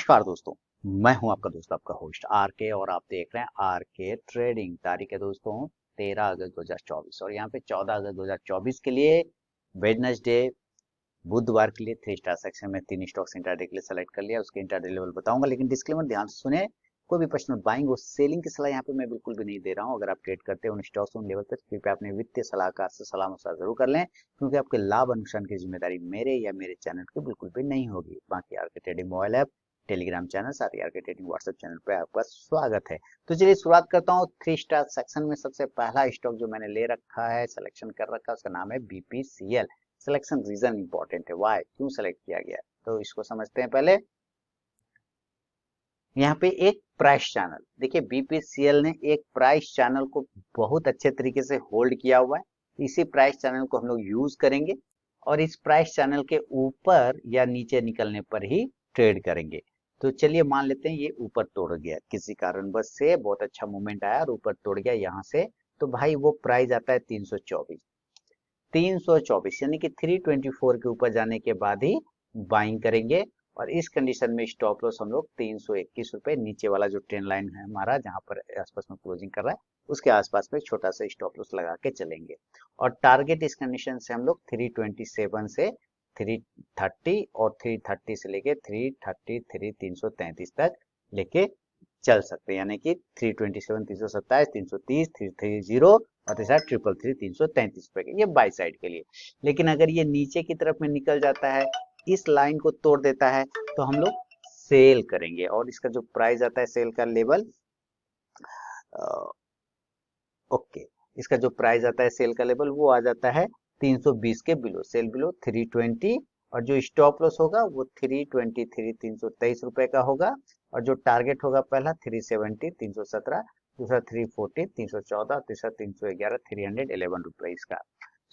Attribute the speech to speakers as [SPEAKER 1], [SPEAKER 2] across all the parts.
[SPEAKER 1] नमस्कार दोस्तों। मैं हूं आपका दोस्त, आपका होस्ट आर के, और आप देख रहे हैं आर के ट्रेडिंग। तारीख है दोस्तों 13 अगस्त 2024, और यहाँ पे 14 अगस्त 2024 के लिए वेडनेसडे, बुधवार के लिए 3 स्टार सेक्शन में 3 स्टॉक्स इंट्राडे के लिए सेलेक्ट कर लिया। उसके इंट्राडे लेवल बताऊंगा, लेकिन डिस्क्लेमर ध्यान से सुने। कोई भी पर्सनल बाइंग और सेलिंग की सलाह यहाँ पे मैं बिल्कुल भी नहीं दे रहा हूँ। अगर आप ट्रेड करते हैं उन स्टॉक्स उन लेवल पर, कृपया अपने वित्तीय सलाहकार से सलाह मशवरा जरूर कर लें, क्योंकि आपके लाभ अनुसार की जिम्मेदारी मेरे या मेरे चैनल की बिल्कुल भी नहीं होगी। बाकी आर के trading mobile app, telegram channel, साथ ही आर के ट्रेडिंग व्हाट्सएप चैनल पे आपका स्वागत है। तो चलिए शुरुआत करता हूँ। 3 स्टार सेक्शन में सबसे पहला स्टॉक जो मैंने ले रखा है, सिलेक्शन कर रखा है, उसका नाम है बीपीसीएल। सिलेक्शन रीजन इंपॉर्टेंट है, वाई, क्यों सेलेक्ट किया गया, तो इसको समझते हैं पहले। यहाँ पे एक प्राइस चैनल देखिए, बीपीसीएल ने एक प्राइस चैनल को बहुत अच्छे तरीके से होल्ड किया हुआ है। इसी प्राइस चैनल को हम लोग यूज करेंगे और इस प्राइस चैनल के ऊपर या नीचे निकलने पर ही ट्रेड करेंगे। तो चलिए मान लेते हैं ये ऊपर तोड़ गया, किसी कारणवश से बहुत अच्छा मूवमेंट आया और ऊपर तोड़ गया यहाँ से, तो भाई वो प्राइस आता है 324। 324 यानी कि 324 के ऊपर जाने के बाद ही बाइंग करेंगे। और इस कंडीशन में स्टॉप लॉस हम लोग 321 रुपए, नीचे वाला जो ट्रेंड लाइन है हमारा, जहां पर आसपास में क्लोजिंग कर रहा है, उसके आसपास में छोटा सा स्टॉप लॉस लगा के चलेंगे। और टारगेट इस कंडीशन से हम लोग 327 से 330 और 330 से लेके 333 333 तक लेके चल सकते हैं, यानी कि 327 327 330 330 और तीसरा 333 333 रुपए के, ये बाई साइड के लिए। लेकिन अगर ये नीचे की तरफ में निकल जाता है, इस लाइन को तोड़ देता है, तो हम लोग सेल करेंगे। और इसका जो प्राइस आता है सेल का लेवल, ओके, इसका जो प्राइस आता है सेल का लेवल वो आ जाता है 320 के बिलो, सेल बिलो 320। और जो स्टॉप लॉस होगा वो 323 323 रुपए का होगा। और जो टारगेट होगा पहला 370 317, दूसरा 340 314, तीसरा 311 311 रुपए इसका।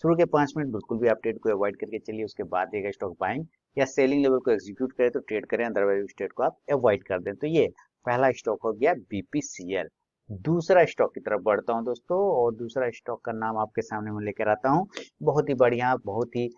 [SPEAKER 1] शुरू के 5 मिनट बिल्कुल भी आप ट्रेड को अवॉइड करके चलिए, उसके बाद देगा स्टॉक बाइंग या सेलिंग लेवल को एग्जीक्यूट करें तो ट्रेड करें, अदरवाइज उस ट्रेड को आप अवॉइड कर दें। तो ये पहला स्टॉक हो गया बीपीसीएल। दूसरा स्टॉक की तरफ बढ़ता हूं दोस्तों, और दूसरा स्टॉक का नाम आपके सामने मैं लेकर आता हूं। बहुत ही बढ़िया, बहुत ही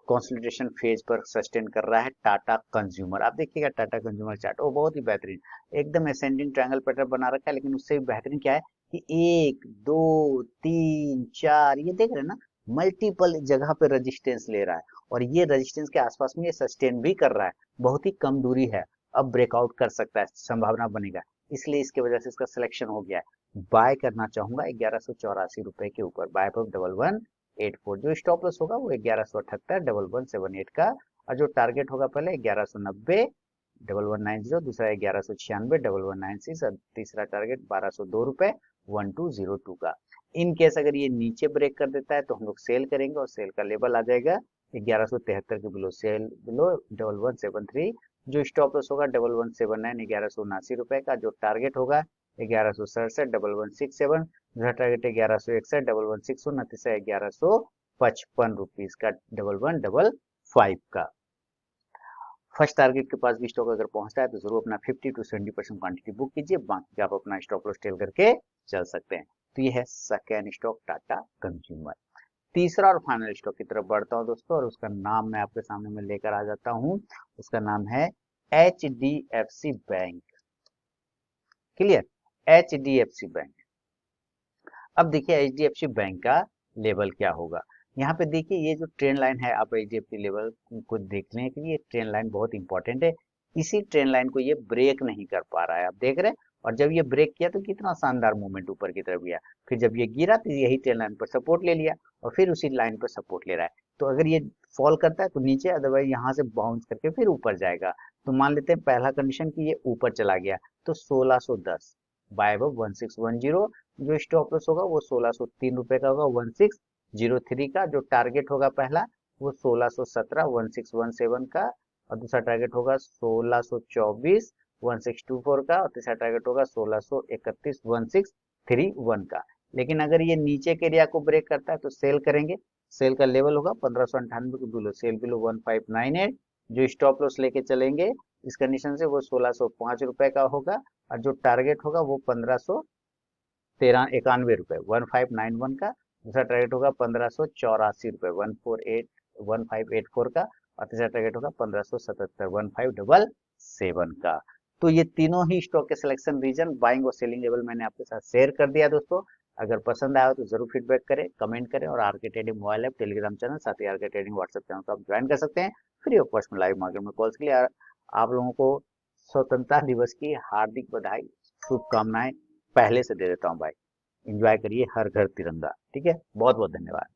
[SPEAKER 1] कंसोलिडेशन फेज पर सस्टेन कर रहा है टाटा कंज्यूमर। आप देखिएगा टाटा कंज्यूमर चार्ट, वो बहुत ही बेहतरीन, एकदम असेंडिंग ट्रायंगल पैटर्न बना रखा है। लेकिन उससे भी बेहतरीन क्या है कि 1 2 3 4, ये देख रहे हैं ना, मल्टीपल जगह पे रेजिस्टेंस ले रहा है, और ये रेजिस्टेंस के आसपास में ये सस्टेन भी कर रहा है। बहुत ही कम दूरी है, अब ब्रेकआउट कर सकता है, संभावना बनेगा, इसलिए इसके वजह से इसका सिलेक्शन हो गया है। बाय करना चाहूंगा 1184 रुपए के ऊपर, बाय पर 1184। जो स्टॉप लॉस होगा वो 1178 1178 का। और जो टारगेट होगा पहले 1190 1190, दूसरा 1196 1196, और तीसरा टारगेट 1202 रुपए 1202 का। इन केस अगर ये नीचे ब्रेक कर देता है तो हम लोग सेल करेंगे, और सेल का लेवल आ जाएगा 1173 के बिलो, सेल बिलो 1173। जो स्टॉप लॉस होगा 1179 1179 रुपए का। जो टारगेट होगा 1167 1167, दूसरा टारगेट 1161 1161, तीसरा 1155 रुपीज का 1155 का। फर्स्ट टारगेट के पास भी स्टॉक अगर पहुंचता है तो जरूर अपना 50 to 70% क्वांटिटी बुक कीजिए, बाकी आप अपना स्टॉप लॉस टेल करके चल सकते हैं। तो ये है सेकेंड स्टॉक टाटा कंज्यूमर। तीसरा और फाइनल स्टॉक की तरफ बढ़ता हूं दोस्तों, और उसका नाम मैं आपके सामने में लेकर आ जाता हूं। उसका नाम है HDFC bank. Clear, HDFC bank. अब देखिए HDFC बैंक का लेवल क्या होगा। यहाँ पे देखिए ये जो ट्रेंड लाइन है, आप HDFC लेवल को देखने के लिए ट्रेंड लाइन बहुत इंपॉर्टेंट है। इसी ट्रेंड लाइन को ये ब्रेक नहीं कर पा रहा है, आप देख रहे हैं। और जब ये ब्रेक किया तो कितना शानदार मूवमेंट ऊपर की तरफ गया, फिर जब ये गिरा तो यही ट्रेंड लाइन पर सपोर्ट ले लिया, और फिर उसी लाइन पर सपोर्ट ले रहा है। तो अगर ये फॉल करता है तो नीचे, अदरवाइज यहाँ से बाउंस करके फिर ऊपर जाएगा। तो मान लेते हैं पहला कंडीशन कि ये ऊपर चला गया, तो 1610 बाय 1610। जो स्टॉप लॉस होगा वो 1603 रुपए का होगा, 1603 का। जो टारगेट होगा पहला वो 1617 1617 का, और दूसरा टारगेट होगा 1624 1624 का, और तीसरा टारगेट होगा 1631 1631 का। लेकिन अगर ये नीचे के एरिया को ब्रेक करता है तो सेल करेंगे। सेल का लेवल होगा 1598 के बिलो, सेल बिलो 1598। जो स्टॉप लॉस लेके चलेंगे इस कंडीशन से वो 1605 रुपए का होगा, और जो टारगेट होगा वो 1591 रुपए 1591 का। दूसरा टारगेट होगा 1584 रुपए 148 1584 का, और तीसरा टारगेट होगा 1577 1577 7 का। तो ये तीनों ही स्टॉक के सिलेक्शन रीजन, बाइंग और सेलिंग लेवल मैंने आपके साथ शेयर कर दिया दोस्तों। अगर पसंद आया हो तो जरूर फीडबैक करें, कमेंट करें, और RK trading mobile app, telegram channel, साथ ही आरके ट्रेडिंग व्हाट्सएप चैनल को आप ज्वाइन कर सकते हैं फ्री ऑफ कॉस्ट में लाइव मार्केट में कॉल्स के लिए। आप लोगों को स्वतंत्रता दिवस की हार्दिक बधाई, शुभकामनाएं पहले से दे देता हूं भाई। एंजॉय करिए, हर घर तिरंगा। ठीक है, बहुत बहुत धन्यवाद।